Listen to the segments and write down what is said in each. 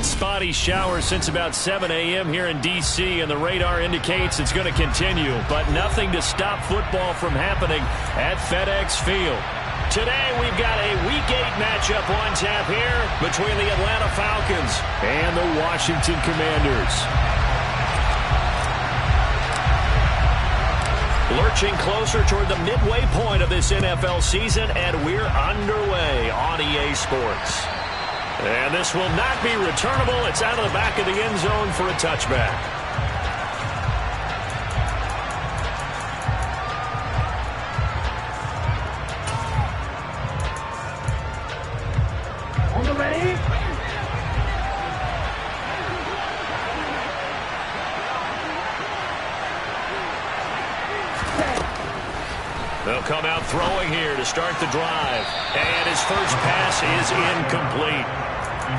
had spotty showers since about 7 a.m. here in D.C., and the radar indicates it's going to continue, but nothing to stop football from happening at FedEx Field. Today, we've got a Week 8 matchup on tap here between the Atlanta Falcons and the Washington Commanders. Lurching closer toward the midway point of this NFL season, and we're underway on EA Sports. And this will not be returnable. It's out of the back of the end zone for a touchback. On the ready? They'll come out throwing here to start the drive. And his first pass is incomplete.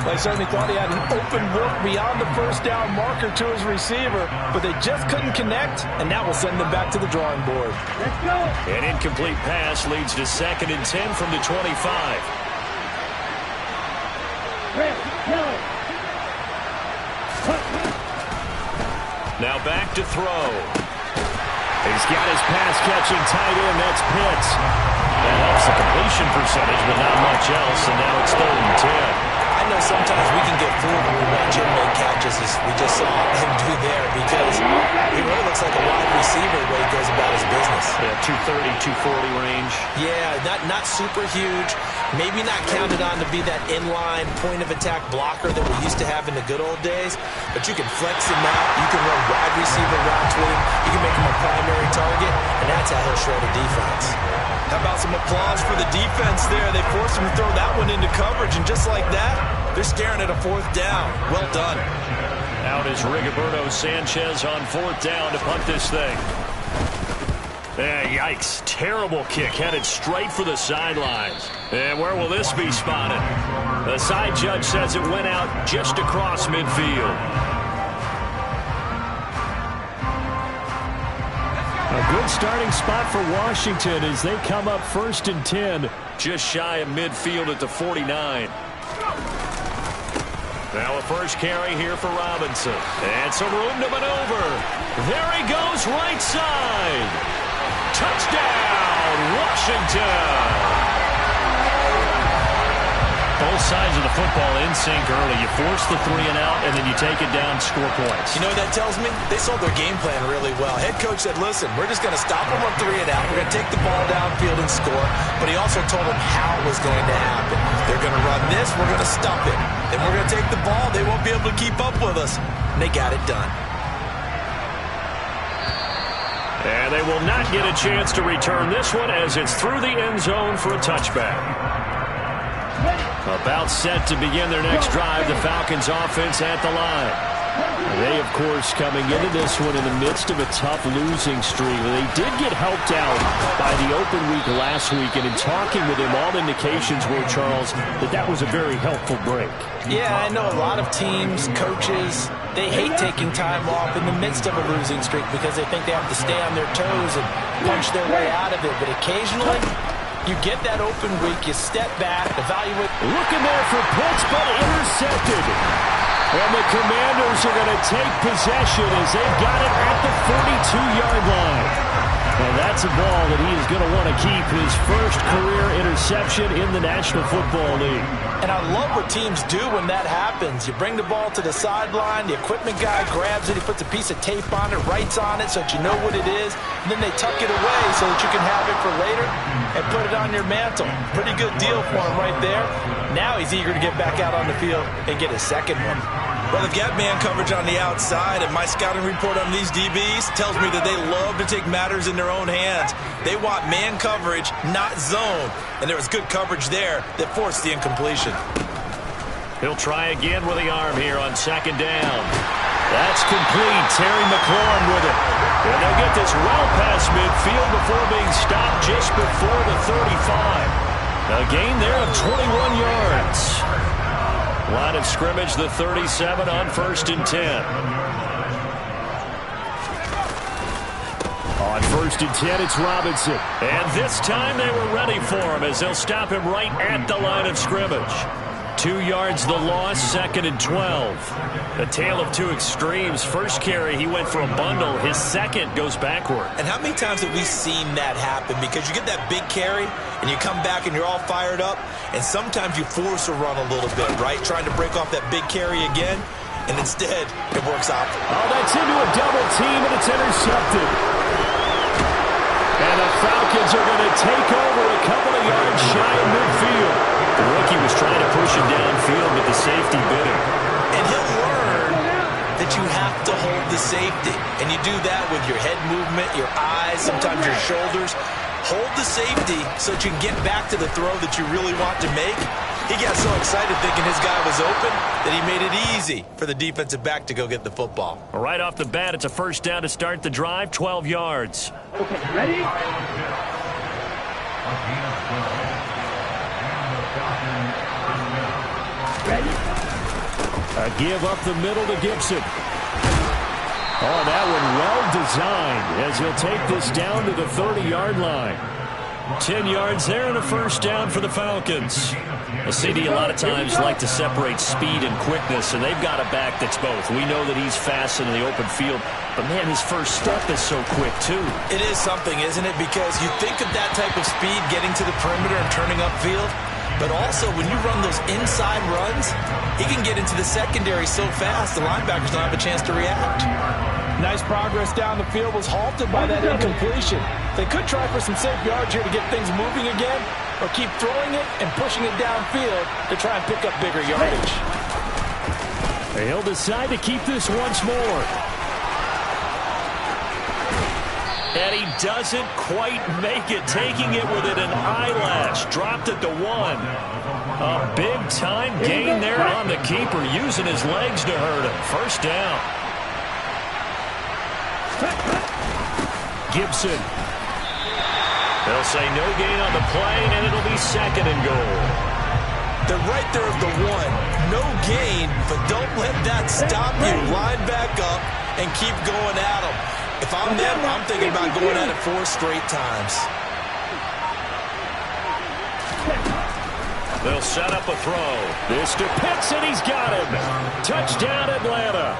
They certainly thought he had an open look beyond the first down marker to his receiver, but they just couldn't connect, and that will send them back to the drawing board. Let's go. An incomplete pass leads to 2nd and 10 from the 25. Now back to throw. He's got his pass-catching tight end. That's Pitts. That helps the completion percentage, but not much else, and now it's 3rd and 10. I know sometimes we can get fooled when we watch him make catches, as we just saw him do there, because he really looks like a wide receiver the way he goes about his business. Yeah, 230, 240 range. Yeah, not super huge. Maybe not counted on to be that inline point-of-attack blocker that we used to have in the good old days, but you can flex him out. You can run wide receiver routes with him. You can make him a primary target, and that's how he'll shred a defense. How about some applause for the defense there? They forced him to throw that one into coverage, and just like that, they're staring at a 4th down. Well done. Out is Rigoberto Sanchez on 4th down to punt this thing. Yikes. Terrible kick headed straight for the sidelines. And where will this be spotted? The side judge says it went out just across midfield. A good starting spot for Washington as they come up 1st and 10, just shy of midfield at the 49. Now a first carry here for Robinson. And some room to maneuver. There he goes, right side. Touchdown, Washington. Both sides of the football in sync early. You force the 3 and out, and then you take it down, score points. You know what that tells me? They sold their game plan really well. Head coach said, listen, we're just going to stop them on 3 and out. We're going to take the ball downfield and score. But he also told them how it was going to happen. They're going to run this. We're going to stop it. Then we're going to take the ball. They won't be able to keep up with us. And they got it done. And they will not get a chance to return this one as it's through the end zone for a touchback. About set to begin their next drive, the Falcons offense at the line. They, of course, coming into this one in the midst of a tough losing streak. They did get helped out by the open week last week, and in talking with him, all indications were, Charles, that was a very helpful break. Yeah, I know a lot of teams, coaches, they hate taking time off in the midst of a losing streak because they think they have to stay on their toes and punch their way out of it. But occasionally, you get that open week, you step back, evaluate. Looking there for Pitts, but intercepted. And the Commanders are going to take possession as they've got it at the 42-yard line. And that's a ball that he is going to want to keep, his first career interception in the National Football League. And I love what teams do when that happens. You bring the ball to the sideline, the equipment guy grabs it, he puts a piece of tape on it, writes on it so that you know what it is, and then they tuck it away so that you can have it for later and put it on your mantle. Pretty good deal for him right there. Now he's eager to get back out on the field and get his second one. Well, they've got man coverage on the outside, and my scouting report on these DBs tells me that they love to take matters in their own hands. They want man coverage, not zone. And there was good coverage there that forced the incompletion. He'll try again with the arm here on 2nd down. That's complete. Terry McLaurin with it. And they'll get this well past midfield before being stopped just before the 35. A gain there of 21 yards. Line of scrimmage, the 37 on 1st and 10. On 1st and 10, it's Robinson. And this time they were ready for him as they'll stop him right at the line of scrimmage. 2 yards the loss, 2nd and 12. A tale of two extremes. First carry, he went for a bundle. His second goes backward. And how many times have we seen that happen? Because you get that big carry, and you come back and you're all fired up, and sometimes you force a run a little bit, right? Trying to break off that big carry again, and instead, it works out. Oh, that's into a double team, and it's intercepted. And the Falcons are going to take over a couple of yards shy of midfield. The rookie was trying to push him downfield, but the safety bit him. And he'll learn that you have to hold the safety. And you do that with your head movement, your eyes, sometimes your shoulders. Hold the safety so that you can get back to the throw that you really want to make. He got so excited thinking his guy was open that he made it easy for the defensive back to go get the football. Right off the bat, it's a first down to start the drive, 12 yards. Okay, ready? A give up the middle to Gibson. Oh, that one well designed as he'll take this down to the 30-yard line. 10 yards there and a first down for the Falcons. A CD a lot of times like to separate speed and quickness, and they've got a back that's both. We know that he's fast in the open field, but man, his first step is so quick too. It is something, isn't it? Because you think of that type of speed getting to the perimeter and turning upfield, but also when you run those inside runs, he can get into the secondary so fast the linebackers don't have a chance to react. Nice progress down the field, was halted by that incompletion. They could try for some safe yards here to get things moving again, or keep throwing it and pushing it downfield to try and pick up bigger yardage. He'll decide to keep this once more. And he doesn't quite make it, taking it within an eyelash. Dropped at the 1. A big-time gain there on the keeper, using his legs to hurt him. First down. Gibson. They'll say no gain on the play, and it'll be 2nd and goal. They're right there at the 1. No gain, but don't let that stop you. Line back up and keep going at them. If I'm them, I'm thinking about going at it 4 straight times. They'll set up a throw. This to Pitts, and he's got him. Touchdown, Atlanta.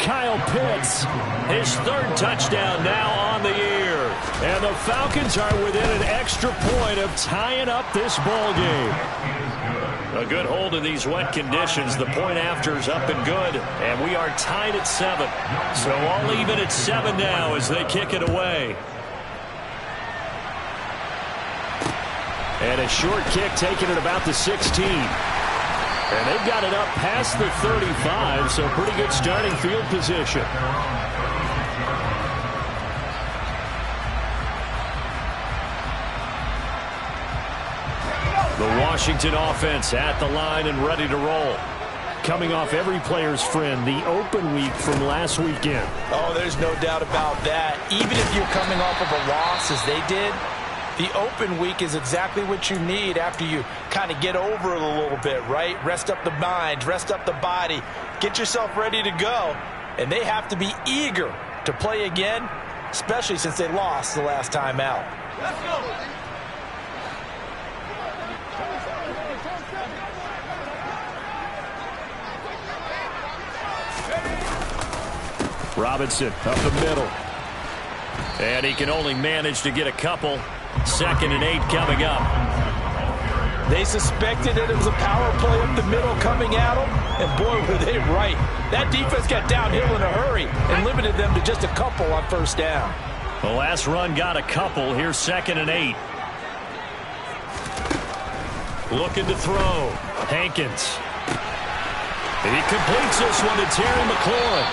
Kyle Pitts, his 3rd touchdown now on the year. And the Falcons are within an extra point of tying up this ball game. A good hold in these wet conditions. The point after is up and good. And we are tied at 7. So all even at 7 now as they kick it away. And a short kick taken at about the 16. And they've got it up past the 35, so pretty good starting field position. The Washington offense at the line and ready to roll. Coming off every player's friend, the open week from last weekend. Oh, there's no doubt about that. Even if you're coming off of a loss as they did, the open week is exactly what you need after you kind of get over it a little bit, right? Rest up the mind, rest up the body, get yourself ready to go. And they have to be eager to play again, especially since they lost the last time out. Let's go. Robinson up the middle. And he can only manage to get a couple. 2nd and 8 coming up. They suspected that it was a power play up the middle coming at them, and boy, were they right. That defense got downhill in a hurry and limited them to just a couple on first down. The last run got a couple. Here's 2nd and 8. Looking to throw. Hankins. He completes this one to Terry McLaurin.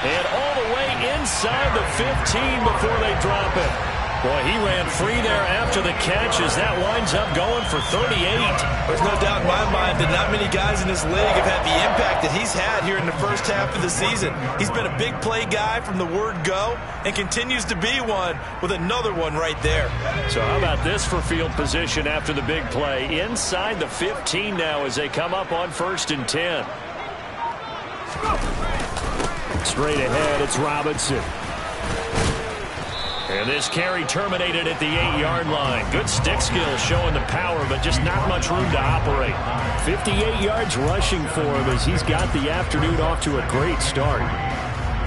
And all the way inside the 15 before they drop it. Boy, he ran free there after the catch as that winds up going for 38. There's no doubt in my mind that not many guys in this league have had the impact that he's had here in the first half of the season. He's been a big play guy from the word go and continues to be one with another one right there. So how about this for field position after the big play? Inside the 15 now as they come up on 1st and 10. Straight ahead, it's Robinson. And this carry terminated at the 8-yard line. Good stick skill showing the power, but just not much room to operate. 58 yards rushing for him as he's got the afternoon off to a great start.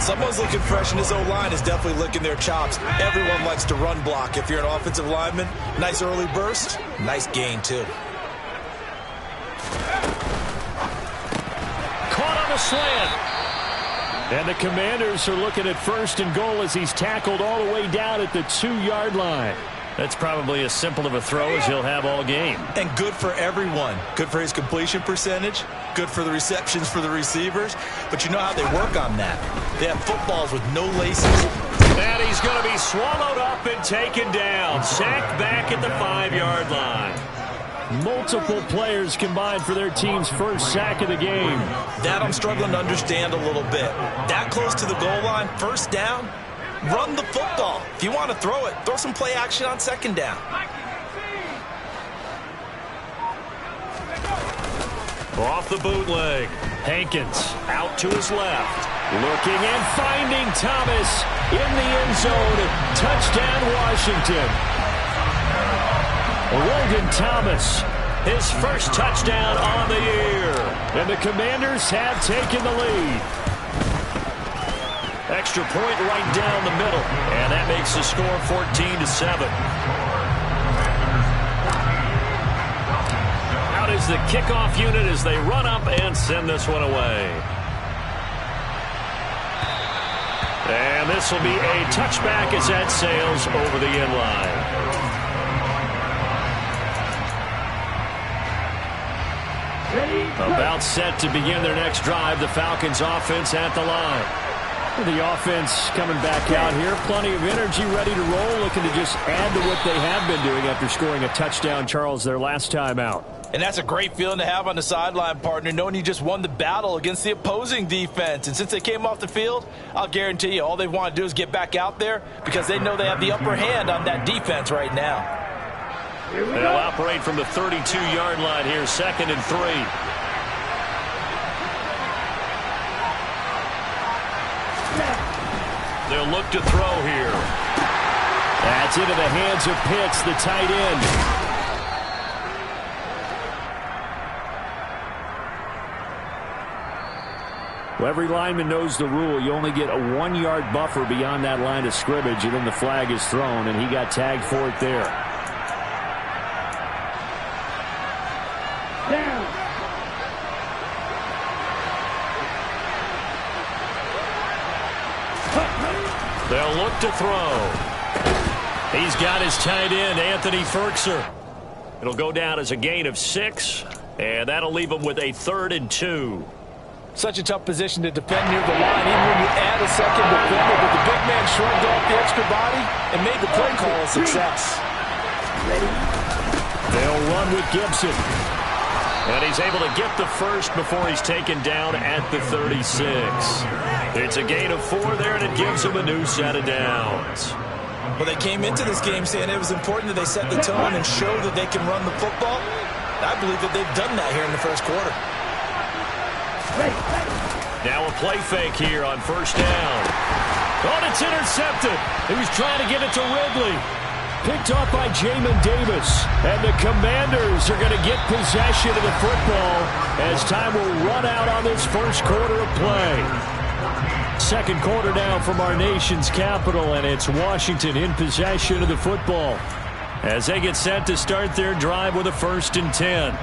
Someone's looking fresh, and this O-line is definitely licking their chops. Everyone likes to run block. If you're an offensive lineman, nice early burst, nice gain too. Caught on a slant. And the Commanders are looking at 1st and goal as he's tackled all the way down at the 2-yard line. That's probably as simple of a throw as he'll have all game. And good for everyone. Good for his completion percentage. Good for the receptions for the receivers. But you know how they work on that. They have footballs with no laces. And he's going to be swallowed up and taken down. Sacked back at the 5-yard line. Multiple players combined for their team's first sack of the game. That I'm struggling to understand a little bit. That close to the goal line, 1st down, run the football. If you want to throw it, throw some play action on 2nd down. Off the bootleg. Hankins out to his left. Looking and finding Thomas in the end zone. Touchdown, Washington. Logan Thomas, his first touchdown on the year. And the Commanders have taken the lead. Extra point right down the middle. And that makes the score 14-7. Out is the kickoff unit as they run up and send this one away. And this will be a touchback as that sails over the end line. About set to begin their next drive. The Falcons offense at the line. The offense coming back out here. Plenty of energy, ready to roll, looking to just add to what they have been doing after scoring a touchdown, Charles, their last time out. And that's a great feeling to have on the sideline, partner, knowing you just won the battle against the opposing defense. And since they came off the field, I'll guarantee you all they want to do is get back out there because they know they have the upper hand on that defense right now. They'll operate from the 32-yard line here, 2nd and 3. They'll look to throw here. That's into the hands of Pitts, the tight end. Well, every lineman knows the rule. You only get a 1-yard buffer beyond that line of scrimmage, and then the flag is thrown, and he got tagged for it there. They'll look to throw. He's got his tight end, Anthony Ferkser. It'll go down as a gain of 6, and that'll leave him with a 3rd and 2. Such a tough position to defend near the line, even when you add a second defender, but the big man shrugged off the extra body and made the play call a success. They'll run with Gibson. And he's able to get the first before he's taken down at the 36. It's a gain of 4 there, and it gives him a new set of downs. Well, they came into this game saying it was important that they set the tone and show that they can run the football. I believe that they've done that here in the first quarter. Now a play fake here on 1st down. Oh, and it's intercepted. He was trying to get it to Ridley. Picked off by Jamin Davis. And the Commanders are going to get possession of the football as time will run out on this first quarter of play. 2nd quarter now from our nation's capital, and it's Washington in possession of the football as they get set to start their drive with a 1st and 10.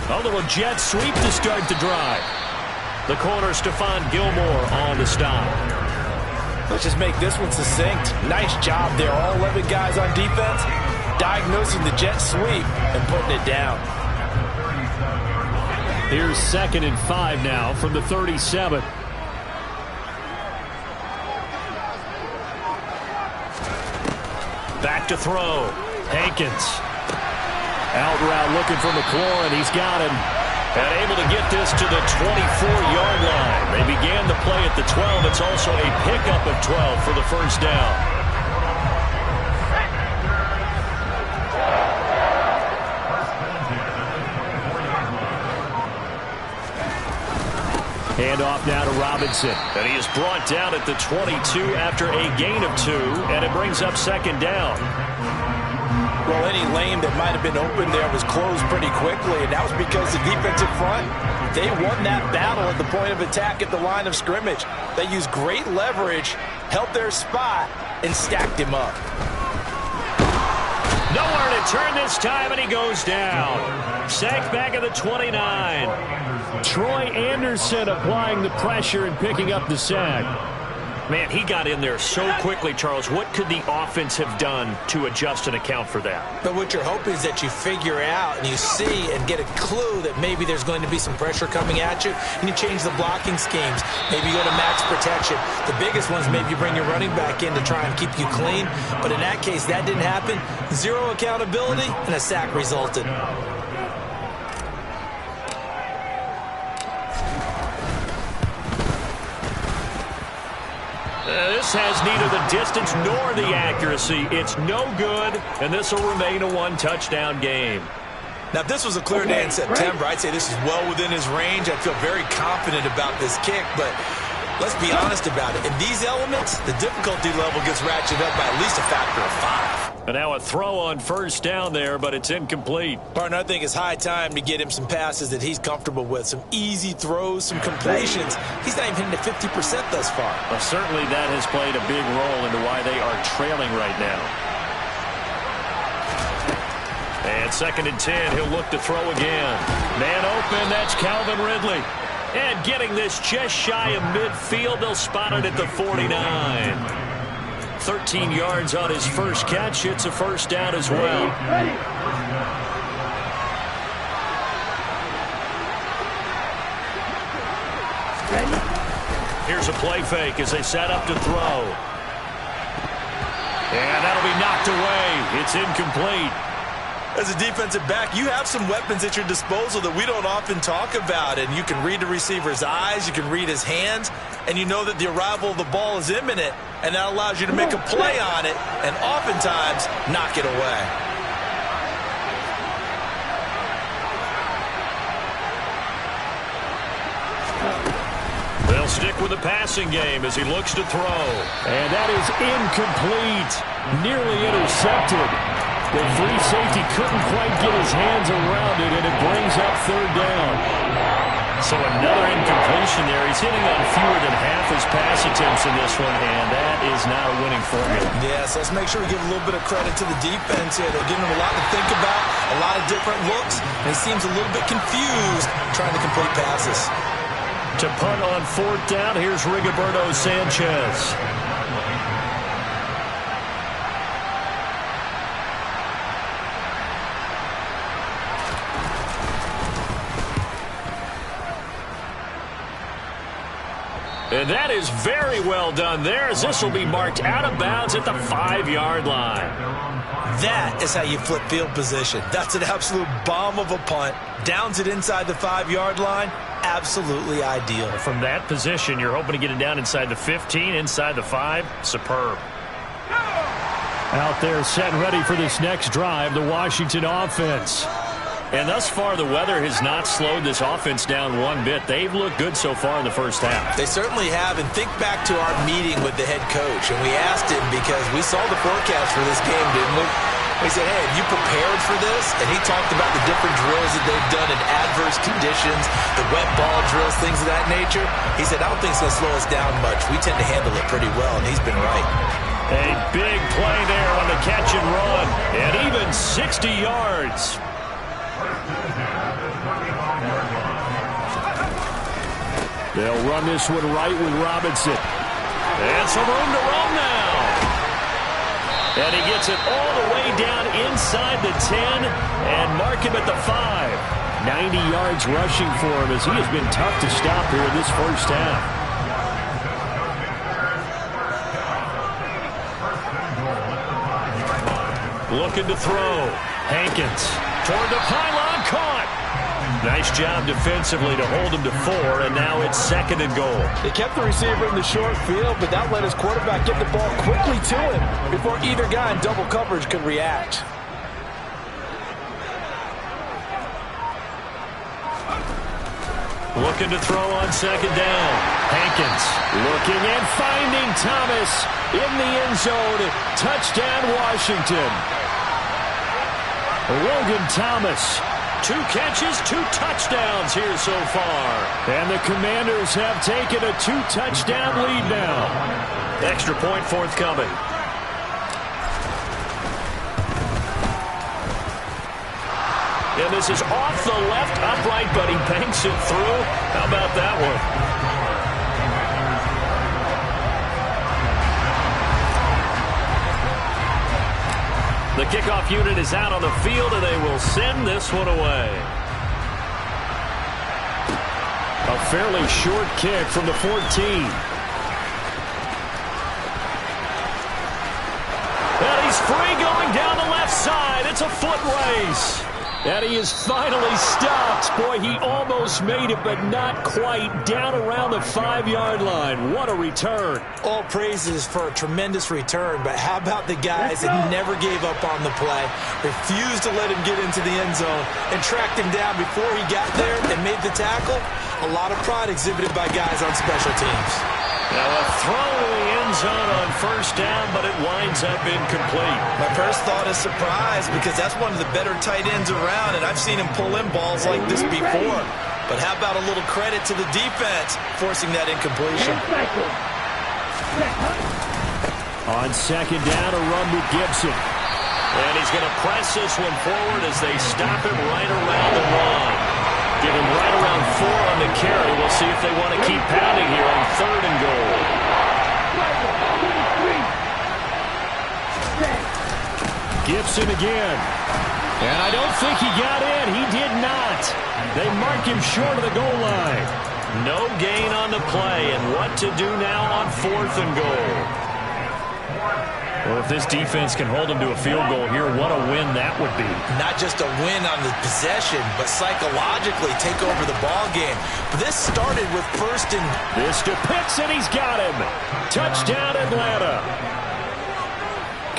A little jet sweep to start the drive. The corner, Stephon Gilmore, on the stop. Let's just make this one succinct. Nice job there. All 11 guys on defense diagnosing the jet sweep and putting it down. Here's 2nd and 5 now from the 37. Back to throw. Hankins. Out route looking for McLaurin. He's got him. And able to get this to the 24-yard line. They began the play at the 12. It's also a pickup of 12 for the first down. Handoff now to Robinson. And he is brought down at the 22 after a gain of 2. And it brings up second down. Well, any lane that might have been open there was closed pretty quickly, and that was because the defensive front, they won that battle at the point of attack at the line of scrimmage. They used great leverage, held their spot, and stacked him up. Nowhere to turn this time, and he goes down. Sacked back at the 29. Troy Anderson applying the pressure and picking up the sack. Man, he got in there so quickly, Charles. What could the offense have done to adjust and account for that? But what you're hoping is that you figure out and you see and get a clue that maybe there's going to be some pressure coming at you, and you change the blocking schemes. Maybe you go to max protection. The biggest ones, maybe you bring your running back in to try and keep you clean. But in that case, that didn't happen. Zero accountability, and a sack resulted. This has neither the distance nor the accuracy. It's no good, and this will remain a one-touchdown game. Now, if this was a clear day in September, I'd say this is well within his range. I feel very confident about this kick, but let's be honest about it. In these elements, the difficulty level gets ratcheted up by at least a factor of 5. And now a throw on first down there, but it's incomplete. Partner, I think it's high time to get him some passes that he's comfortable with, some easy throws, some completions. He's not even hitting the 50% thus far. Well, certainly that has played a big role into why they are trailing right now. And 2nd and 10, he'll look to throw again. Man open, that's Calvin Ridley. And getting this just shy of midfield, they'll spot it at the 49. 13 yards on his first catch. It's a first down as well. Here's a play fake as they set up to throw. And that'll be knocked away. It's incomplete. As a defensive back, you have some weapons at your disposal that we don't often talk about. And you can read the receiver's eyes, you can read his hands, and you know that the arrival of the ball is imminent. And that allows you to make a play on it and oftentimes knock it away. They'll stick with the passing game as he looks to throw. And that is incomplete. Nearly intercepted. The free safety couldn't quite get his hands around it, and it brings up third down. So another incompletion there. He's hitting on fewer than half his pass attempts in this one, and that is not a winning formula. Yes, let's make sure we give a little bit of credit to the defense here. They're giving him a lot to think about, a lot of different looks, and he seems a little bit confused trying to complete passes. To punt on 4th down, here's Rigoberto Sanchez. And that is very well done there, as this will be marked out of bounds at the 5-yard line. That is how you flip field position. That's an absolute bomb of a punt. Downs it inside the 5-yard line. Absolutely ideal. From that position, you're hoping to get it down inside the 15, inside the 5. Superb. Out there set and ready for this next drive, the Washington offense. And thus far, the weather has not slowed this offense down one bit. They've looked good so far in the first half. They certainly have. And think back to our meeting with the head coach. And we asked him because we saw the forecast for this game, didn't we? We said, hey, have you prepared for this? And he talked about the different drills that they've done in adverse conditions, the wet ball drills, things of that nature. He said, I don't think it's going to slow us down much. We tend to handle it pretty well, and he's been right. A big play there on the catch and run. And even 60 yards. They'll run this one right with Robinson. And some room to roam now. And he gets it all the way down inside the 10 and mark him at the 5. 90 yards rushing for him as he has been tough to stop here in this first half. Looking to throw. Hankins toward the pylon, caught. Nice job defensively to hold him to 4, and now it's 2nd and goal. They kept the receiver in the short field, but that let his quarterback get the ball quickly to him before either guy in double coverage could react. Looking to throw on 2nd down. Hankins looking and finding Thomas in the end zone. Touchdown, Washington. Logan Thomas. 2 catches, 2 touchdowns here so far. And the Commanders have taken a 2-touchdown lead now. Extra point forthcoming. And this is off the left upright, but he banks it through. How about that one? The kickoff unit is out on the field, and they will send this one away. A fairly short kick from the 14. And he's free going down the left side. It's a foot race. And he is finally stopped. Boy, he almost made it, but not quite. Down around the 5-yard line. What a return. All praises for a tremendous return, but how about the guys that never gave up on the play, refused to let him get into the end zone, and tracked him down before he got there and made the tackle? A lot of pride exhibited by guys on special teams. Now a throw to the end zone on 1st down, but it winds up incomplete. My first thought is surprise, because that's one of the better tight ends around, and I've seen him pull in balls like this before. But how about a little credit to the defense forcing that incompletion? On 2nd down, a run with Gibson. And he's going to press this one forward as they stop him right around the line. Give him right around 4 on the carry. We'll see if they want to keep pounding here on 3rd and goal. Gibson again. And I don't think he got in. He did not. They mark him short of the goal line. No gain on the play. And what to do now on 4th and goal? Well, if this defense can hold him to a field goal here, what a win that would be. Not just a win on the possession, but psychologically take over the ball game. But this started with 1st and... This to Pitts, and he's got him. Touchdown, Atlanta.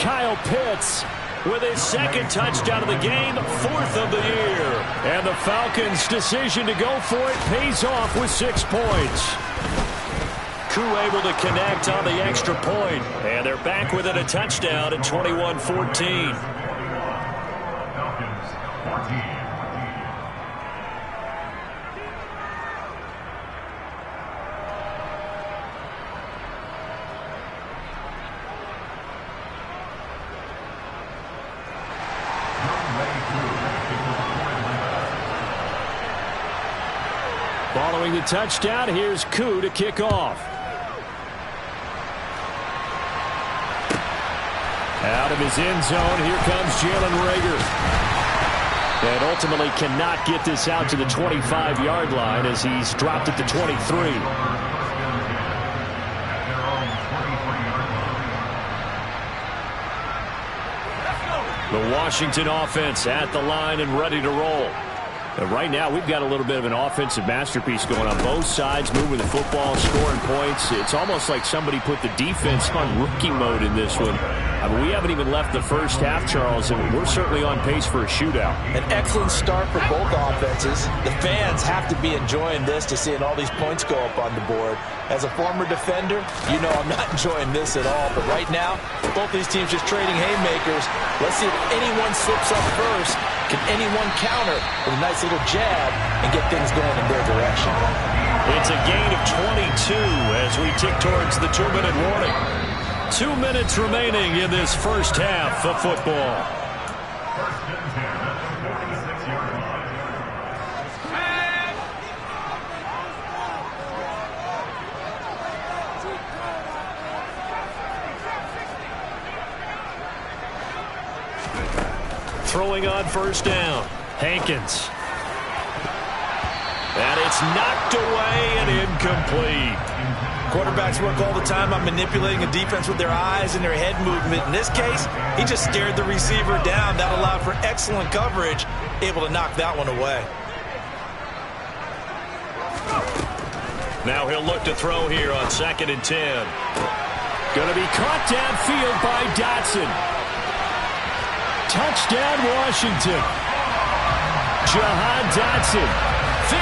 Kyle Pitts with his 2nd touchdown of the game, 4th of the year. And the Falcons' decision to go for it pays off with 6 points. Koo able to connect on the extra point. And they're back within a touchdown at 21-14. Following the touchdown, here's Koo to kick off. Out of his end zone, here comes Jalen Reagor. And ultimately cannot get this out to the 25-yard line as he's dropped at the 23. The Washington offense at the line and ready to roll. But right now, we've got a little bit of an offensive masterpiece going on both sides, moving the football, scoring points. It's almost like somebody put the defense on rookie mode in this one. I mean, we haven't even left the first half, Charles, and we're certainly on pace for a shootout. An excellent start for both offenses. The fans have to be enjoying this to seeing all these points go up on the board. As a former defender, you know I'm not enjoying this at all. But right now, both these teams just trading haymakers. Let's see if anyone slips up first. Can anyone counter with a nice little jab and get things going in their direction? It's a gain of 22 as we tick towards the 2-minute warning. 2 minutes remaining in this first half of football. Throwing on 1st down. Hankins. And it's knocked away and incomplete. Quarterbacks work all the time on manipulating a defense with their eyes and their head movement. In this case, he just stared the receiver down. That allowed for excellent coverage, able to knock that one away. Now he'll look to throw here on 2nd and 10. Going to be caught downfield by Dotson. Touchdown, Washington. Jahan Dotson, 54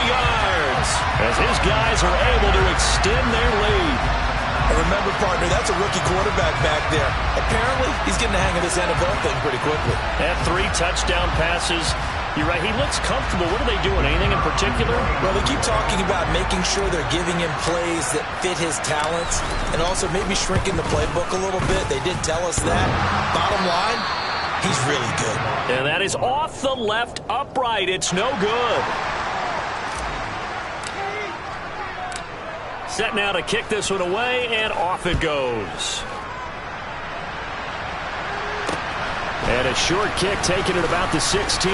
yards, as his guys are able to extend their lead. And remember, partner, that's a rookie quarterback back there. Apparently, he's getting the hang of this NFL thing pretty quickly. Had 3 touchdown passes. You're right, he looks comfortable. What are they doing? Anything in particular? Well, they keep talking about making sure they're giving him plays that fit his talents and also maybe shrinking the playbook a little bit. They did tell us that. Bottom line, he's really good. And that is off the left upright. It's no good. Set now to kick this one away, and off it goes. And a short kick taken at about the 16.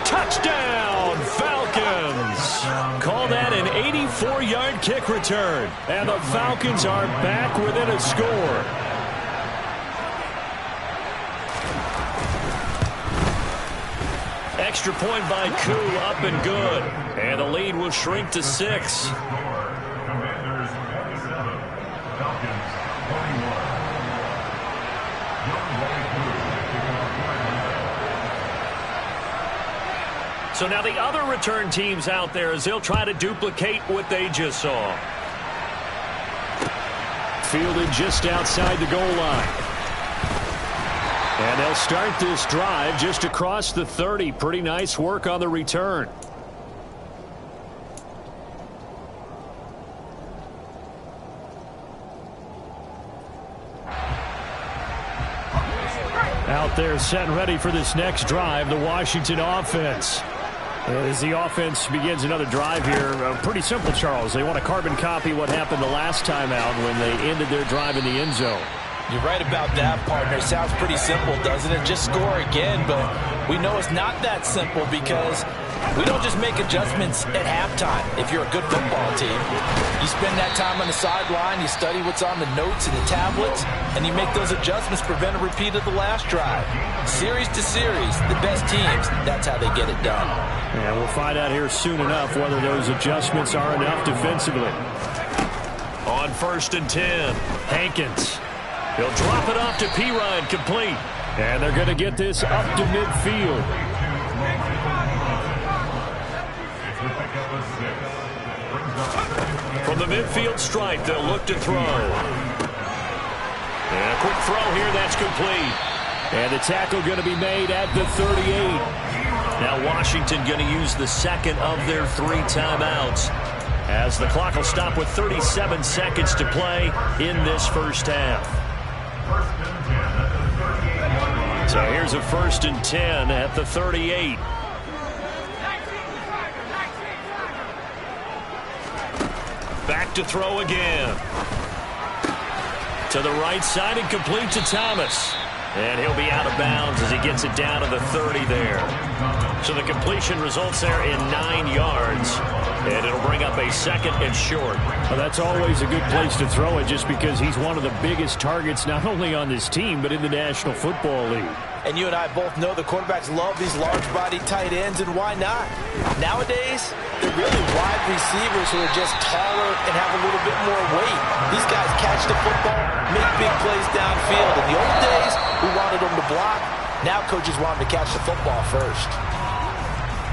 Touchdown, Falcons. Call that an 84-yard kick return. And the Falcons are back within a score. Extra point by Koo, up and good. And the lead will shrink to 6. So now the other return teams out there as they'll try to duplicate what they just saw. Fielded just outside the goal line. And they'll start this drive just across the 30. Pretty nice work on the return. Out there set and ready for this next drive, the Washington offense. As the offense begins another drive here, pretty simple, Charles. They want to carbon copy what happened the last time out when they ended their drive in the end zone. You're right about that, partner. Sounds pretty simple, doesn't it? Just score again, but we know it's not that simple because we don't just make adjustments at halftime. If you're a good football team, you spend that time on the sideline, you study what's on the notes and the tablets, and you make those adjustments, prevent a repeat of the last drive. Series to series, the best teams, that's how they get it done. And we'll find out here soon enough whether those adjustments are enough defensively. On 1st and 10, Hankins. He'll drop it off to Pirine, complete. And they're going to get this up to midfield. From the midfield stripe, they'll look to throw. And a quick throw here, that's complete. And the tackle going to be made at the 38. Now Washington going to use the second of their 3 timeouts, as the clock will stop with 37 seconds to play in this first half. So here's a 1st and 10 at the 38. Back to throw again. To the right side and complete to Thomas. And he'll be out of bounds as he gets it down to the 30 there. So the completion results there in 9 yards. And it'll bring up a 2nd and short. Well, that's always a good place to throw it just because he's one of the biggest targets not only on this team but in the National Football League. And you and I both know the quarterbacks love these large-body tight ends, and why not? Nowadays, they're really wide receivers who are just taller and have a little bit more weight. These guys catch the football, make big plays downfield. In the old days, we wanted them to block. Now coaches want them to catch the football first.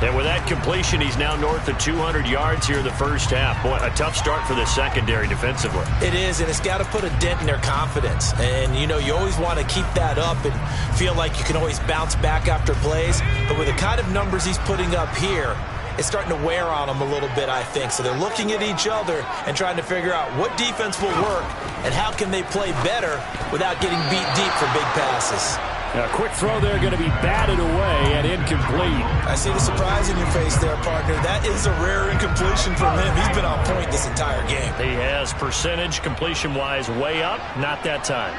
And with that completion, he's now north of 200 yards here in the first half. Boy, a tough start for the secondary defensively. It is, and it's got to put a dent in their confidence. And, you know, you always want to keep that up and feel like you can always bounce back after plays. But with the kind of numbers he's putting up here, it's starting to wear on them a little bit, I think. So they're looking at each other and trying to figure out what defense will work and how can they play better without getting beat deep for big passes. A quick throw there going to be batted away and incomplete. I see the surprise in your face there, partner. That is a rare incompletion from him. He's been on point this entire game. He has percentage completion-wise way up. Not that time.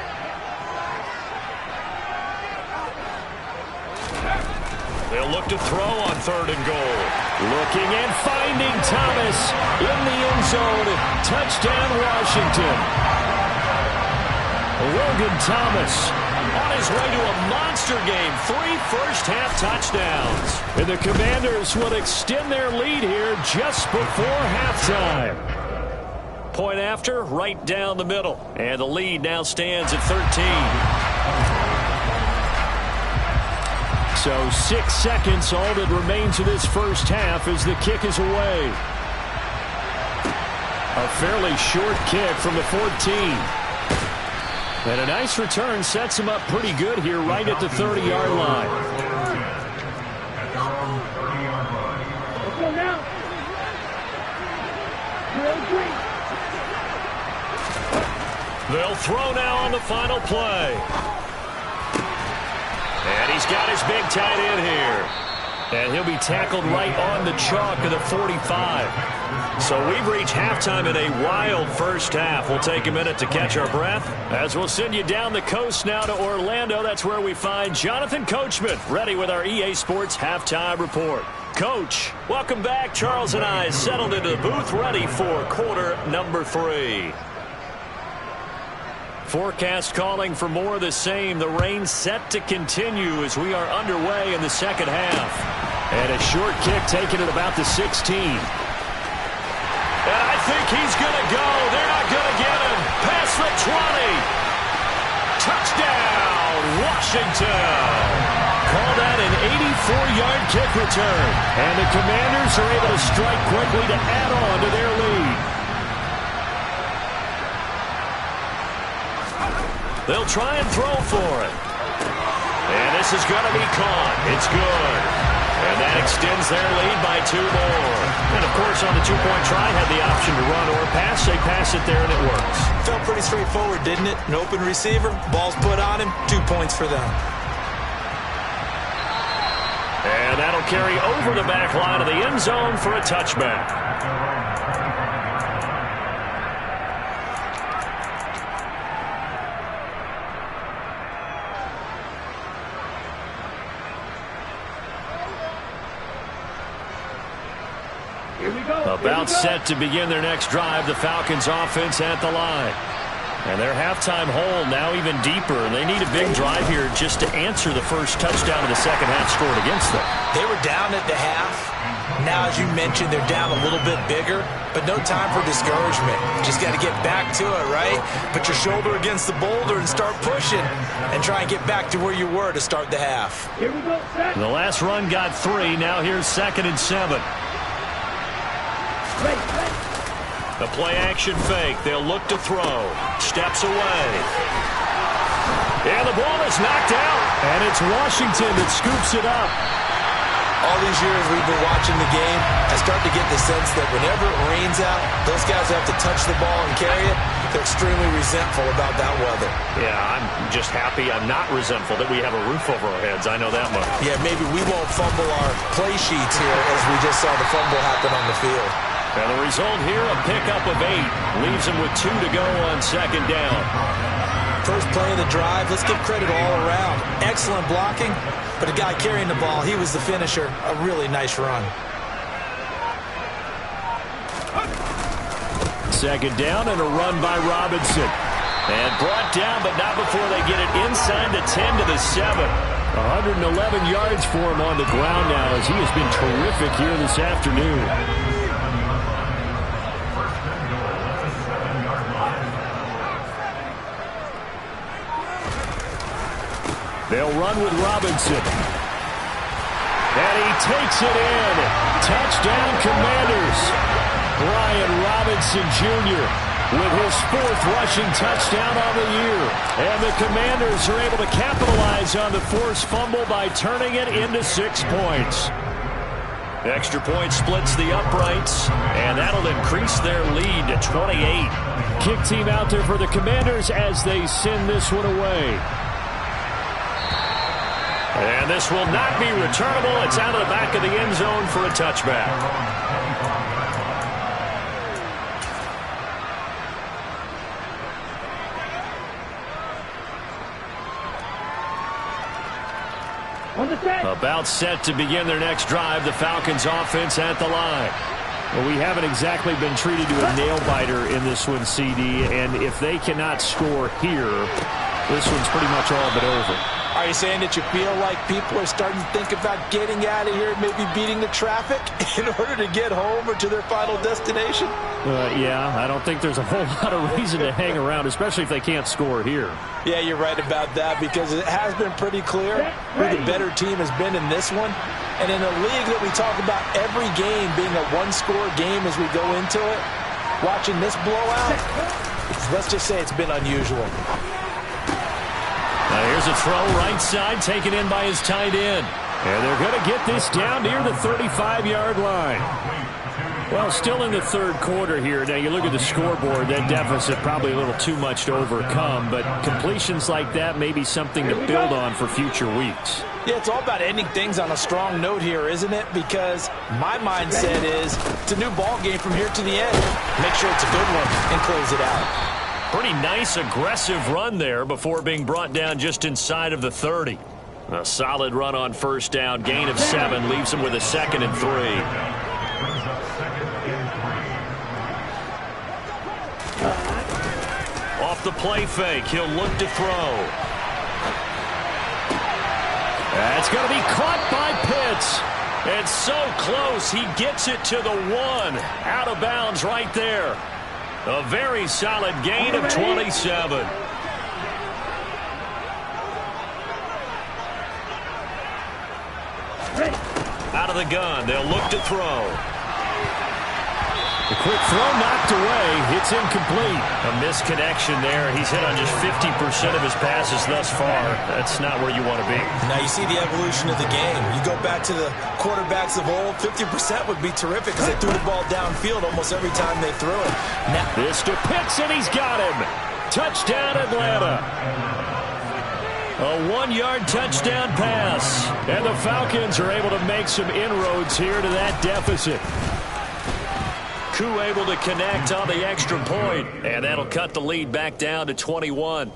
They'll look to throw on 3rd and goal. Looking and finding Thomas in the end zone. Touchdown, Washington. Logan Thomas on his way to a monster game. 3 first-half touchdowns. And the Commanders will extend their lead here just before halftime. Point after, right down the middle. And the lead now stands at 13. So 6 seconds, all that remains of this first half as the kick is away. A fairly short kick from the 14. And a nice return sets him up pretty good here right at the 30-yard line. They'll throw now on the final play. And he's got his big tight end here. And he'll be tackled right on the chalk of the 45. So we've reached halftime in a wild first half. We'll take a minute to catch our breath as we'll send you down the coast now to Orlando. That's where we find Jonathan Coachman ready with our EA Sports halftime report. Coach, welcome back. Charles and I settled into the booth ready for quarter number 3. Forecast calling for more of the same. The rain set to continue as we are underway in the second half. And a short kick taken at about the 16. And I think he's going to go. They're not going to get him. Past the 20. Touchdown, Washington. Call that an 84-yard kick return. And the Commanders are able to strike quickly to add on to their lead. They'll try and throw for it. And this is going to be caught. It's good. And that extends their lead by 2 more. And, of course, on the 2-point try, had the option to run or pass. They pass it there, and it works. Felt pretty straightforward, didn't it? An open receiver, ball's put on him, 2 points for them. And that'll carry over the back line of the end zone for a touchback. About set to begin their next drive, the Falcons offense at the line. And their halftime hole now even deeper. And they need a big drive here just to answer the first touchdown of the second half scored against them. They were down at the half. Now, as you mentioned, they're down a little bit bigger, but no time for discouragement. Just got to get back to it, right? Put your shoulder against the boulder and start pushing and try and get back to where you were to start the half. Here we go, set. The last run got 3. Now here's 2nd and 7. The play-action fake. They'll look to throw. Steps away. And the ball is knocked out. And it's Washington that scoops it up. All these years we've been watching the game, I start to get the sense that whenever it rains out, those guys have to touch the ball and carry it. They're extremely resentful about that weather. Yeah, I'm just happy I'm not resentful that we have a roof over our heads. I know that much. Yeah, maybe we won't fumble our play sheets here as we just saw the fumble happen on the field. And the result here, a pickup of 8. Leaves them with 2 to go on 2nd down. First play of the drive, let's give credit all around. Excellent blocking, but a guy carrying the ball, he was the finisher. A really nice run. 2nd down and a run by Robinson. And brought down, but not before they get it inside the 10 to the 7. 111 yards for him on the ground now as he has been terrific here this afternoon. They'll run with Robinson. And he takes it in. Touchdown, Commanders. Brian Robinson Jr. with his 4th rushing touchdown on the year. And the Commanders are able to capitalize on the forced fumble by turning it into 6 points. The extra point splits the uprights, and that'll increase their lead to 28. Kick team out there for the Commanders as they send this one away. And this will not be returnable. It's out of the back of the end zone for a touchback. About set to begin their next drive. The Falcons offense at the line. Well, we haven't exactly been treated to a nail-biter in this one, CD, and if they cannot score here, this one's pretty much all but over. Are you saying that you feel like people are starting to think about getting out of here, maybe beating the traffic in order to get home or to their final destination? Yeah, I don't think there's a whole lot of reason to hang around, especially if they can't score here. Yeah, you're right about that, because it has been pretty clear who the better team has been in this one. And in a league that we talk about every game being a one-score game as we go into it, watching this blowout, let's just say it's been unusual. Now here's a throw right side taken in by his tight end. And they're going to get this down near the 35-yard line. Well, still in the third quarter here. Now you look at the scoreboard, that deficit probably a little too much to overcome, but completions like that may be something to build on for future weeks. Yeah, it's all about ending things on a strong note here, isn't it? Because my mindset is it's a new ball game from here to the end. Make sure it's a good one and close it out. Pretty nice aggressive run there before being brought down just inside of the 30. A solid run on first down. Gain of 7 leaves him with a 2nd and 3. Off the play fake, he'll look to throw. That's going to be caught by Pitts. It's so close, he gets it to the 1. Out of bounds right there. A very solid gain of 27. Out of the gun, they'll look to throw. The quick throw knocked away. It's incomplete. A misconnection there. He's hit on just 50% of his passes thus far. That's not where you want to be. Now you see the evolution of the game. You go back to the quarterbacks of old, 50% would be terrific because they threw the ball downfield almost every time they threw it. Now this to Pitts, and he's got him. Touchdown, Atlanta. A 1-yard touchdown pass. And the Falcons are able to make some inroads here to that deficit. Koo able to connect on the extra point, and that'll cut the lead back down to 21.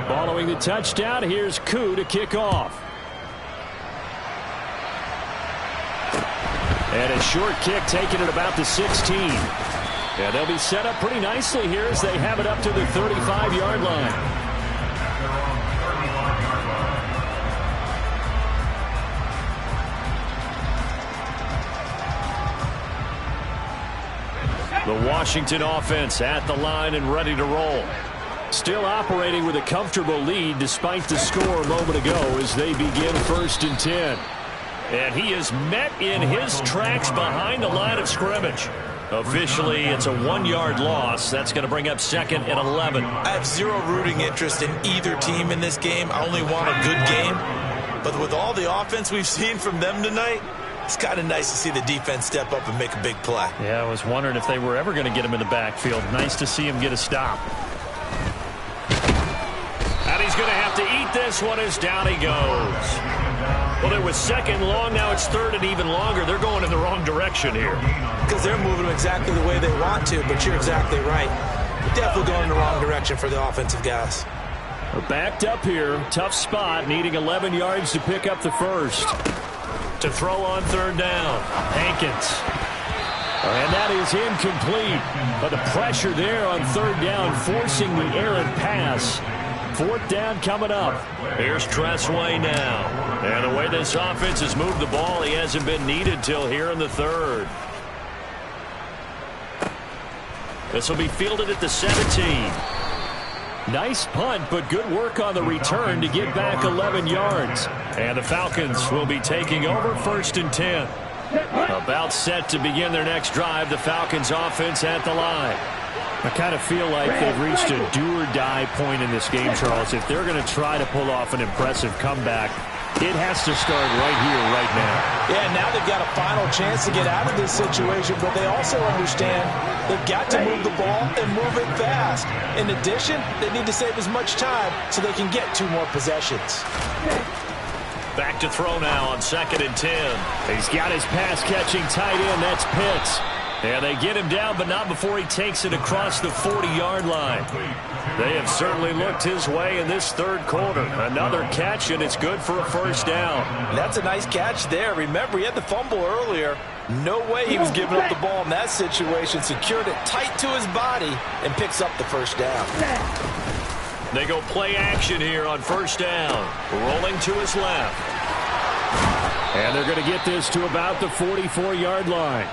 Following the touchdown, here's Koo to kick off. And a short kick taken at about the 16. And they'll be set up pretty nicely here as they have it up to the 35-yard line. The Washington offense at the line and ready to roll. Still operating with a comfortable lead despite the score a moment ago as they begin 1st and 10. And he is met in his tracks behind the line of scrimmage. Officially, it's a 1-yard loss. That's going to bring up 2nd and 11. I have zero rooting interest in either team in this game. I only want a good game. But with all the offense we've seen from them tonight, it's kind of nice to see the defense step up and make a big play. Yeah, I was wondering if they were ever going to get him in the backfield. Nice to see him get a stop. And he's going to have to eat this one as down he goes. Well, it was 2nd long. Now it's 3rd and even longer. They're going in the wrong direction here. Because they're moving exactly the way they want to, but you're exactly right. Definitely going in the wrong direction for the offensive guys. We're backed up here. Tough spot, needing 11 yards to pick up the first. To throw on 3rd down. Hankins. And that is incomplete. But the pressure there on 3rd down, forcing the errant pass. 4th down coming up. Here's Tressway now. And the way this offense has moved the ball, he hasn't been needed till here in the 3rd. This will be fielded at the 17. Nice punt, but good work on the return to get back 11 yards. And the Falcons will be taking over 1st and 10. About set to begin their next drive. The Falcons offense at the line. I kind of feel like they've reached a do-or-die point in this game, Charles. If they're going to try to pull off an impressive comeback, it has to start right here, right now. Yeah, now they've got a final chance to get out of this situation, but they also understand they've got to move the ball and move it fast. In addition, they need to save as much time so they can get 2 more possessions. Back to throw now on 2nd and 10. He's got his pass-catching tight end. That's Pitts. And they get him down, but not before he takes it across the 40-yard line. They have certainly looked his way in this third quarter. Another catch, and it's good for a first down. That's a nice catch there. Remember, he had the fumble earlier. No way he was giving up the ball in that situation. Secured it tight to his body and picks up the first down. They go play action here on first down. Rolling to his left. And they're going to get this to about the 44-yard line.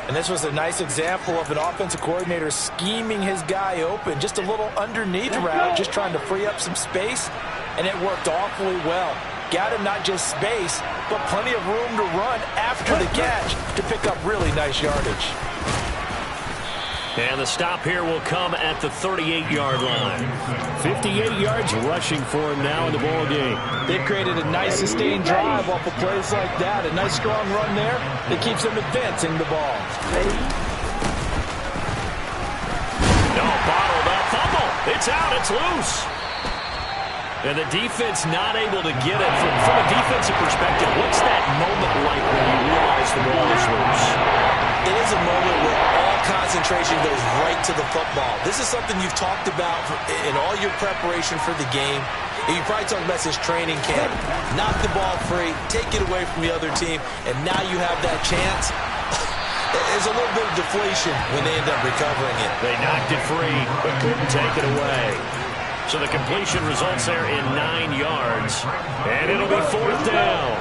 And this was a nice example of an offensive coordinator scheming his guy open. Just a little underneath route, just trying to free up some space. And it worked awfully well. Got him not just space, but plenty of room to run after the catch to pick up really nice yardage. And the stop here will come at the 38-yard line. 58 yards rushing for him now in the ball game. They've created a nice sustained drive off of plays like that. A nice strong run there that keeps them advancing the ball. No, bottled up fumble. It's out. It's loose. And the defense not able to get it. From a defensive perspective, what's that moment like when you realize the ball is loose? It is a moment where all concentration goes right to the football. This is something you've talked about in all your preparation for the game. And you probably talked about this training camp. Knock the ball free, take it away from the other team, and now you have that chance. There's a little bit of deflation when they end up recovering it. They knocked it free, but couldn't take it away. So the completion results there in 9 yards. And it'll be fourth down.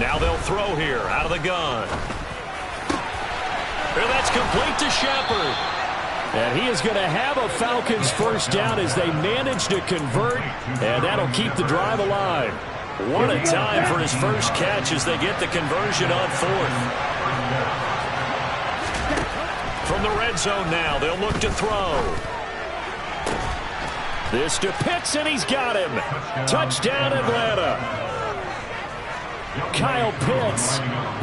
Now they'll throw here out of the gun. And that's complete to Shepard. And he is going to have a Falcons first down as they manage to convert. And that'll keep the drive alive. What a time for his first catch as they get the conversion on fourth. From the red zone now, they'll look to throw. This to Pitts, and he's got him. Touchdown, Atlanta. Kyle Pitts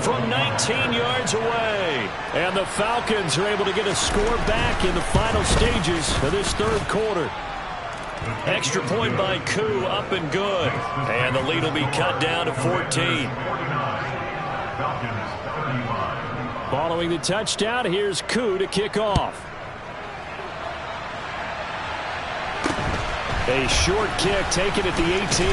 from 19 yards away. And the Falcons are able to get a score back in the final stages of this third quarter. Extra point by Koo, up and good. And the lead will be cut down to 14. Following the touchdown, here's Koo to kick off. A short kick taken at the 18.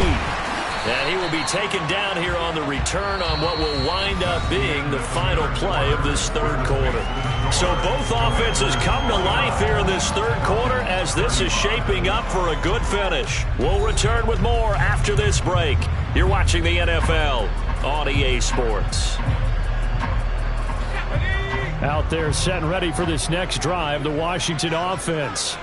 And he will be taken down here on the return on what will wind up being the final play of this third quarter. So both offenses come to life here in this third quarter as this is shaping up for a good finish. We'll return with more after this break. You're watching the NFL on EA Sports. Out there set and ready for this next drive, the Washington offense.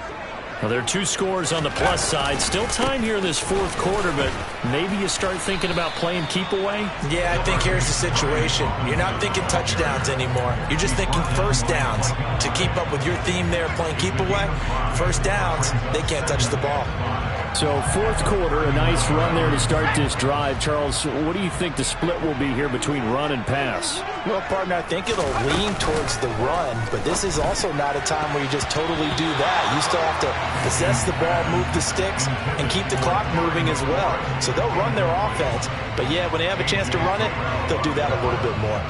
Well, there are 2 scores on the plus side. Still time here in this fourth quarter, but maybe you start thinking about playing keep away? Yeah, I think here's the situation. You're not thinking touchdowns anymore. You're just thinking first downs. To keep up with your theme there, playing keep away, first downs, they can't touch the ball. So fourth quarter, a nice run there to start this drive. Charles, what do you think the split will be here between run and pass? Well, partner, I think it'll lean towards the run, but this is also not a time where you just totally do that. You still have to possess the ball, move the sticks, and keep the clock moving as well. So they'll run their offense, but yeah, when they have a chance to run it, they'll do that a little bit more.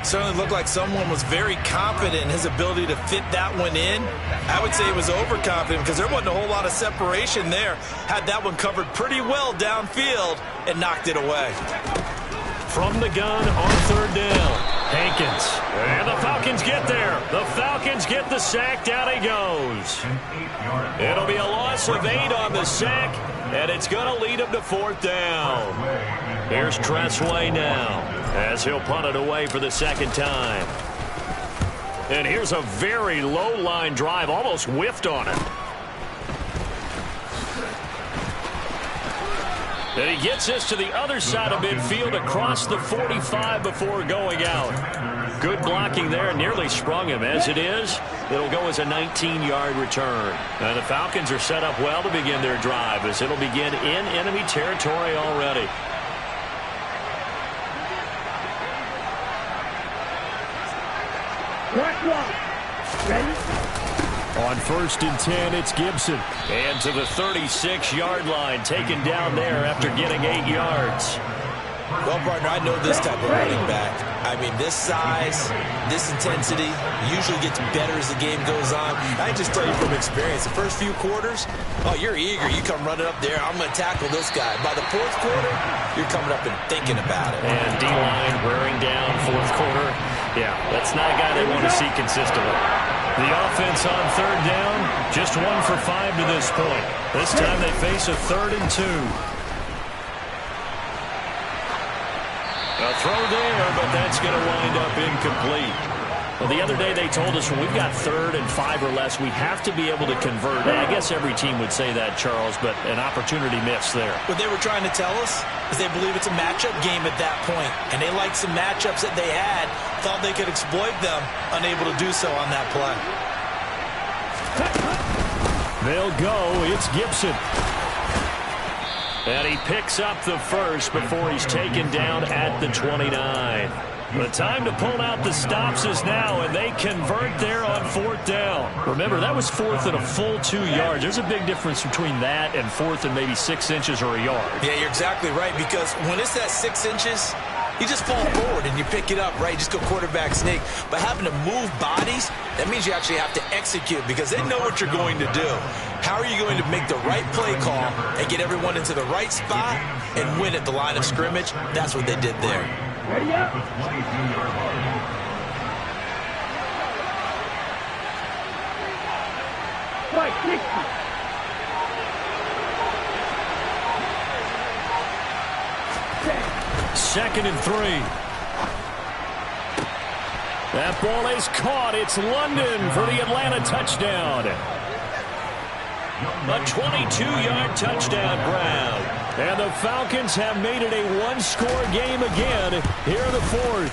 Certainly looked like someone was very confident in his ability to fit that one in. I would say he was overconfident because there wasn't a whole lot of separation there. Had that one covered pretty well downfield and knocked it away. From the gun on third down, Hankins. And the Falcons get there. The Falcons get the sack. Down he goes. It'll be a loss of 8 on the sack, and it's going to lead him to fourth down. Here's Tressway now as he'll punt it away for the second time. And here's a very low-line drive, almost whiffed on it. And he gets this to the other side of midfield across the 45 before going out. Good blocking there, nearly sprung him. As it is, it'll go as a 19-yard return. And the Falcons are set up well to begin their drive as it'll begin in enemy territory already. Ready? On 1st and 10, it's Gibson. And to the 36-yard line, taken down there after getting 8 yards. Well, partner, I know this type of running back. I mean, this size, this intensity usually gets better as the game goes on. I can just tell you from experience, the first few quarters, oh, you're eager. You come running up there, I'm going to tackle this guy. By the 4th quarter, you're coming up and thinking about it. And D-line wearing down 4th quarter. Yeah, that's not a guy they want to see consistently. The offense on 3rd down, just 1 for 5 to this point. This time they face a 3rd and 2. A throw there, but that's going to wind up incomplete. Well, the other day they told us when we've got 3rd and 5 or less, we have to be able to convert. I guess every team would say that, Charles, but an opportunity missed there. What they were trying to tell us is they believe it's a matchup game at that point, and they liked some matchups that they had, thought they could exploit them, unable to do so on that play. They'll go. It's Gibson. And he picks up the first before he's taken down at the 29. The time to pull out the stops is now, and they convert there on 4th down. Remember, that was 4th and a full 2 yards. There's a big difference between that and 4th and maybe 6 inches or a yard. Yeah, you're exactly right, because when it's that 6 inches, you just fall forward and you pick it up, right? You just go quarterback sneak. But having to move bodies, that means you actually have to execute because they know what you're going to do. How are you going to make the right play call and get everyone into the right spot and win at the line of scrimmage? That's what they did there. Ready up. Right, 60. 2nd and 3. That ball is caught. It's London for the Atlanta touchdown. A 22-yard touchdown grab. And the Falcons have made it a 1-score game again here in the 4th.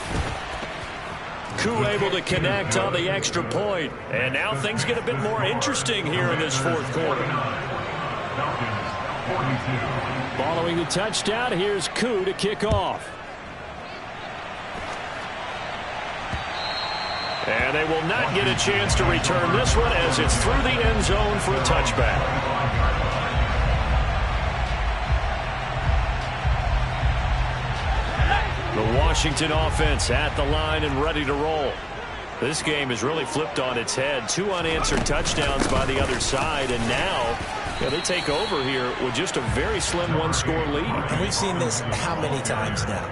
Koo able to connect on the extra point. And now things get a bit more interesting here in this 4th quarter. Following the touchdown, here's Koo to kick off. And they will not get a chance to return this one as it's through the end zone for a touchback. The Washington offense at the line and ready to roll. This game is really flipped on its head. 2 unanswered touchdowns by the other side, and now they take over here with just a very slim 1-score lead. And we've seen this how many times now?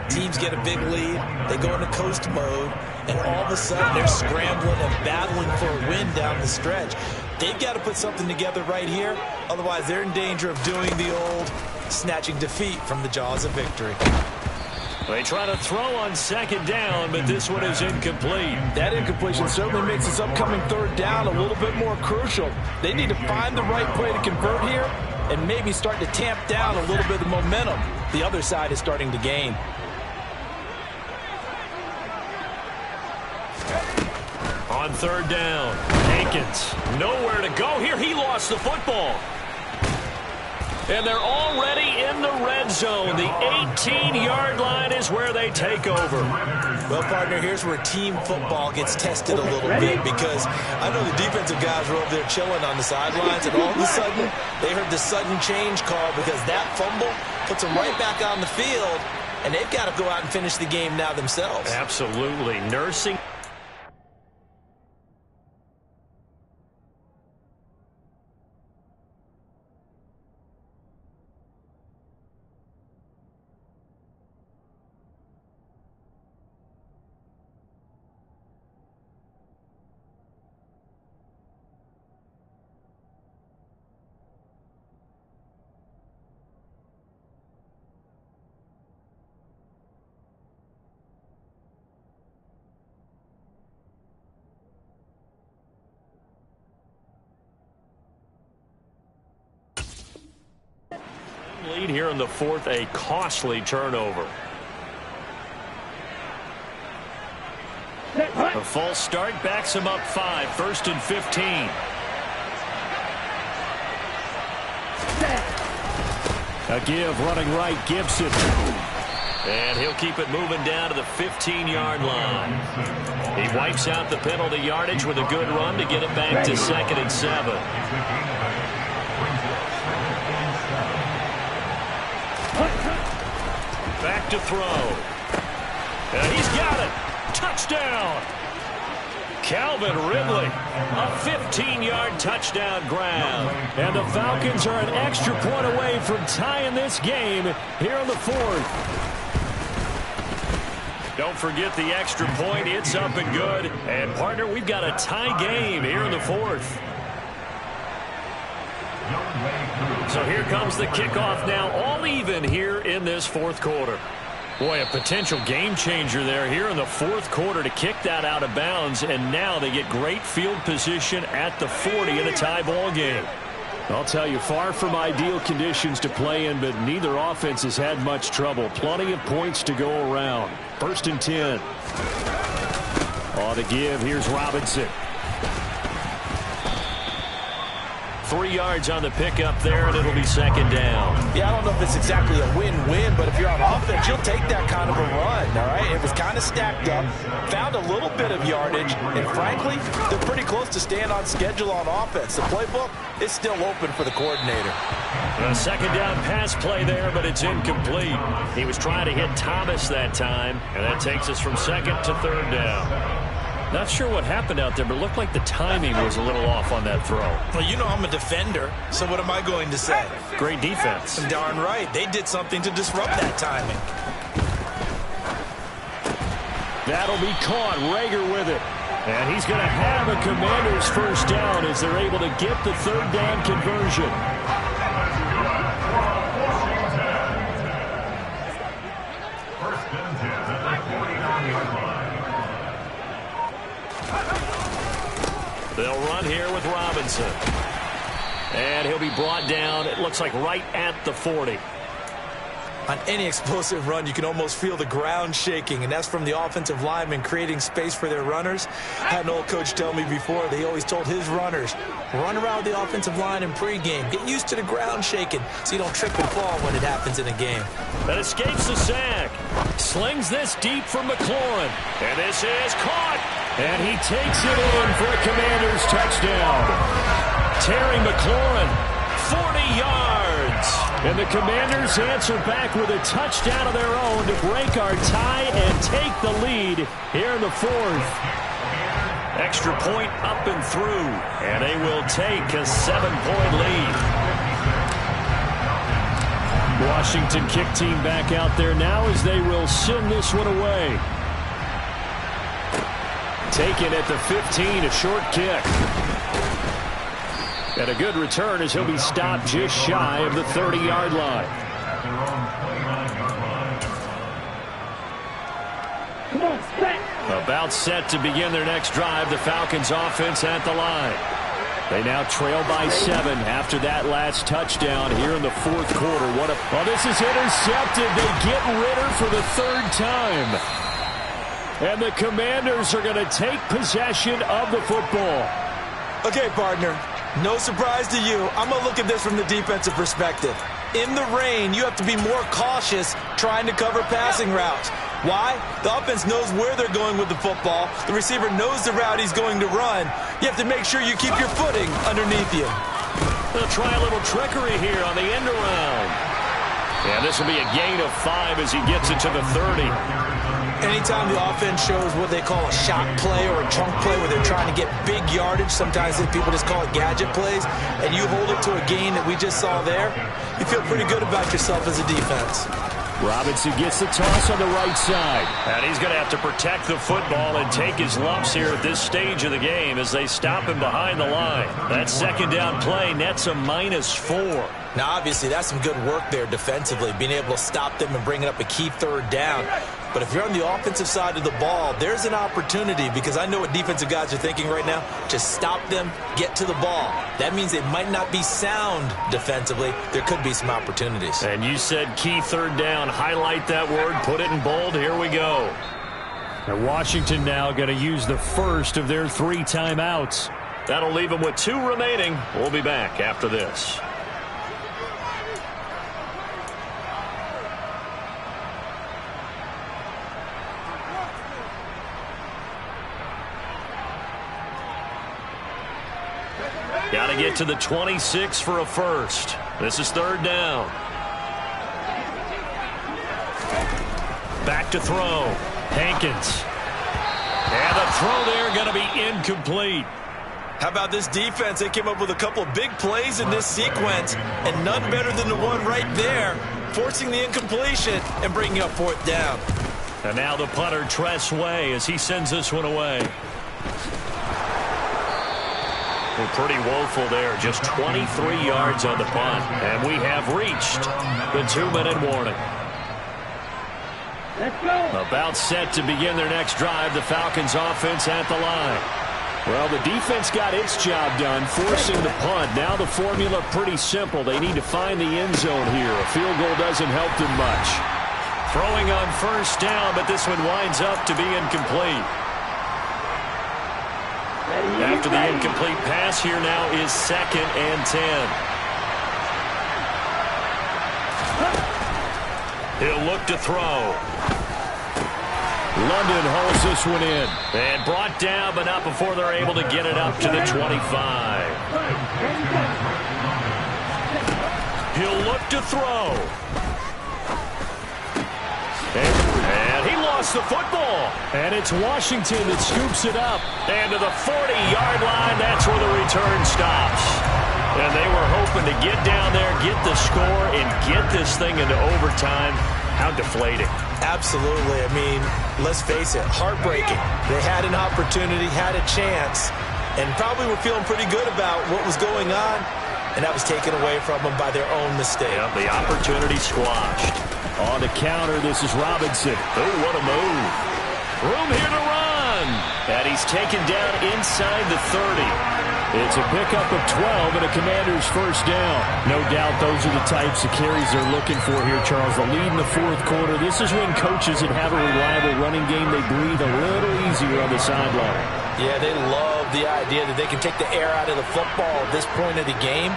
Teams get a big lead, they go into coast mode, and all of a sudden they're scrambling and battling for a win down the stretch. They've got to put something together right here, otherwise they're in danger of doing the old snatching defeat from the jaws of victory. They try to throw on 2nd down, but this one is incomplete. That incompletion certainly makes this upcoming 3rd down a little bit more crucial. They need to find the right play to convert here and maybe start to tamp down a little bit of momentum the other side is starting to gain. On 3rd down, Jenkins nowhere to go here. He lost the football. And they're already in the red zone. The 18-yard line is where they take over. Well, partner, here's where team football gets tested a little bit because I know the defensive guys were over there chilling on the sidelines, and all of a sudden they heard the sudden change call because that fumble puts them right back on the field, and they've got to go out and finish the game now themselves. Absolutely. Nursing. Lead here in the 4th, a costly turnover. A false start backs him up 5, 1st and 15. A give running right, Gibson. And he'll keep it moving down to the 15-yard line. He wipes out the penalty yardage with a good run to get it back to 2nd and 7. Back to throw. And he's got it. Touchdown. Calvin Ridley, a 15-yard touchdown grab. And the Falcons are an extra point away from tying this game here in the 4th. Don't forget the extra point. It's up and good. And, partner, we've got a tie game here in the 4th. So here comes the kickoff now, all even here in this 4th quarter. Boy, a potential game changer there here in the 4th quarter to kick that out of bounds, and now they get great field position at the 40 in a tie ball game. I'll tell you, far from ideal conditions to play in, but neither offense has had much trouble. Plenty of points to go around. 1st and 10. On the give, here's Robinson. 3 yards on the pickup there, and it'll be 2nd down. Yeah, I don't know if it's exactly a win-win, but if you're on offense, you'll take that kind of a run, all right? It was kind of stacked up, found a little bit of yardage, and frankly, they're pretty close to staying on schedule on offense. The playbook is still open for the coordinator. A 2nd down pass play there, but it's incomplete. He was trying to hit Thomas that time, and that takes us from 2nd to 3rd down. Not sure what happened out there, but it looked like the timing was a little off on that throw. Well, you know I'm a defender, so what am I going to say? Great defense. Darn right. They did something to disrupt that timing. That'll be caught. Rager with it. And he's going to have a Commanders 1st down as they're able to get the 3rd down conversion. They'll run here with Robinson. And he'll be brought down, it looks like right at the 40. On any explosive run, you can almost feel the ground shaking, and that's from the offensive linemen creating space for their runners. I had an old coach tell me before, they always told his runners, run around the offensive line in pregame. Get used to the ground shaking so you don't trip and fall when it happens in a game. That escapes the sack. Slings this deep from McLaurin. And this is caught. And he takes it in for a Commanders touchdown. Terry McLaurin, 40 yards. And the Commanders answer back with a touchdown of their own to break our tie and take the lead here in the 4th. Extra point up and through. And they will take a 7-point lead. Washington kick team back out there now as they will send this one away. Taken at the 15, a short kick. And a good return as he'll be stopped just shy of the 30-yard line. About set to begin their next drive, the Falcons offense at the line. They now trail by 7 after that last touchdown here in the 4th quarter. Oh, this is intercepted. They get Ritter for the 3rd time. And the Commanders are going to take possession of the football. Okay, partner, no surprise to you. I'm going to look at this from the defensive perspective. In the rain, you have to be more cautious trying to cover passing routes. Why? The offense knows where they're going with the football. The receiver knows the route he's going to run. You have to make sure you keep your footing underneath you. They'll try a little trickery here on the end around. And this will be a gain of 5 as he gets it to the 30. Anytime the offense shows what they call a shot play or a chunk play where they're trying to get big yardage, sometimes people just call it gadget plays, and you hold it to a gain that we just saw there, you feel pretty good about yourself as a defense. Robinson gets the toss on the right side. And he's going to have to protect the football and take his lumps here at this stage of the game as they stop him behind the line. That 2nd down play nets a -4. Now, obviously, that's some good work there defensively, being able to stop them and bringing up a key 3rd down. But if you're on the offensive side of the ball, there's an opportunity because I know what defensive guys are thinking right now. Just stop them, get to the ball. That means they might not be sound defensively. There could be some opportunities. And you said key 3rd down. Highlight that word. Put it in bold. Here we go. And Washington now going to use the first of their 3 timeouts. That'll leave them with 2 remaining. We'll be back after this. Got to get to the 26 for a first. This is third down. Back to throw. Hankins. And the throw there going to be incomplete. How about this defense? They came up with a couple of big plays in this sequence, and none better than the one right there, forcing the incompletion and bringing up fourth down. And now the punter, Tst W8, as he sends this one away. Well, pretty woeful there. Just 23 yards on the punt. And we have reached the 2-minute warning. Let's go. About set to begin their next drive. The Falcons offense at the line. Well, the defense got its job done, forcing the punt. Now the formula pretty simple. They need to find the end zone here. A field goal doesn't help them much. Throwing on first down, but this one winds up to be incomplete. After the incomplete pass, here now is 2nd and 10. He'll look to throw. London holds this one in. And brought down, but not before they're able to get it up to the 25. He'll look to throw. And he lost the football. And it's Washington that scoops it up. And to the 40-yard line, that's where the return stops. And they were hoping to get down there, get the score, and get this thing into overtime. How deflating. Absolutely. I mean, let's face it, heartbreaking. They had an opportunity, had a chance, and probably were feeling pretty good about what was going on, and that was taken away from them by their own mistake. Yep, the opportunity squashed. On the counter, this is Robinson. Oh, what a move. Room here to run. And he's taken down inside the 30. It's a pickup of 12 and a Commander's first down. No doubt those are the types of carries they're looking for here, Charles. The lead in the fourth quarter. This is when coaches that have a reliable running game, they breathe a little easier on the sideline. Yeah, they love the idea that they can take the air out of the football at this point of the game.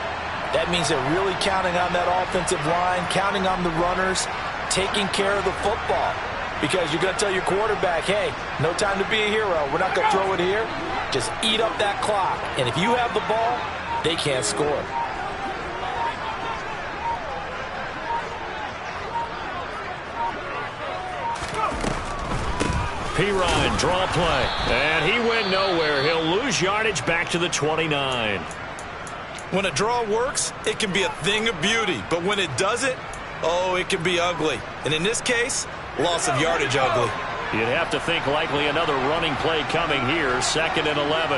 That means they're really counting on that offensive line, counting on the runners, taking care of the football. Because you're going to tell your quarterback, hey, no time to be a hero. We're not going to throw it here. Just eat up that clock. And if you have the ball, they can't score. Pirine, draw play. And he went nowhere. He'll lose yardage back to the 29. When a draw works, it can be a thing of beauty. But when it doesn't, oh, it can be ugly. And in this case, loss of yardage ugly. You'd have to think likely another running play coming here. 2nd and 11.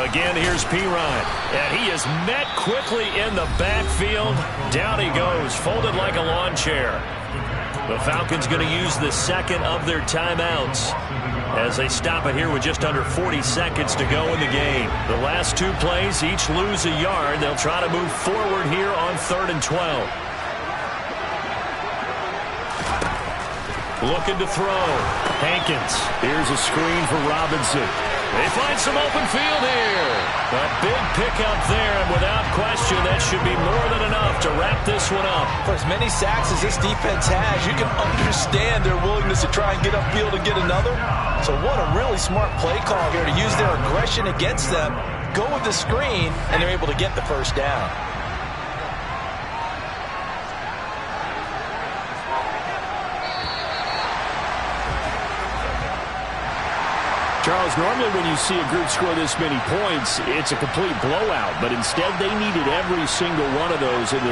Again, here's Pirine. And he is met quickly in the backfield. Down he goes, folded like a lawn chair. The Falcons going to use the second of their timeouts as they stop it here with just under 40 seconds to go in the game. The last two plays each lose a yard. They'll try to move forward here on 3rd and 12. Looking to throw. Hankins. Here's a screen for Robinson. They find some open field here. A big pickup there, and without question, that should be more than enough to wrap this one up. For as many sacks as this defense has, you can understand their willingness to try and get upfield and get another. So what a really smart play call here to use their aggression against them, go with the screen, and they're able to get the first down. Charles, normally when you see a group score this many points, it's a complete blowout. But instead, they needed every single one of those in the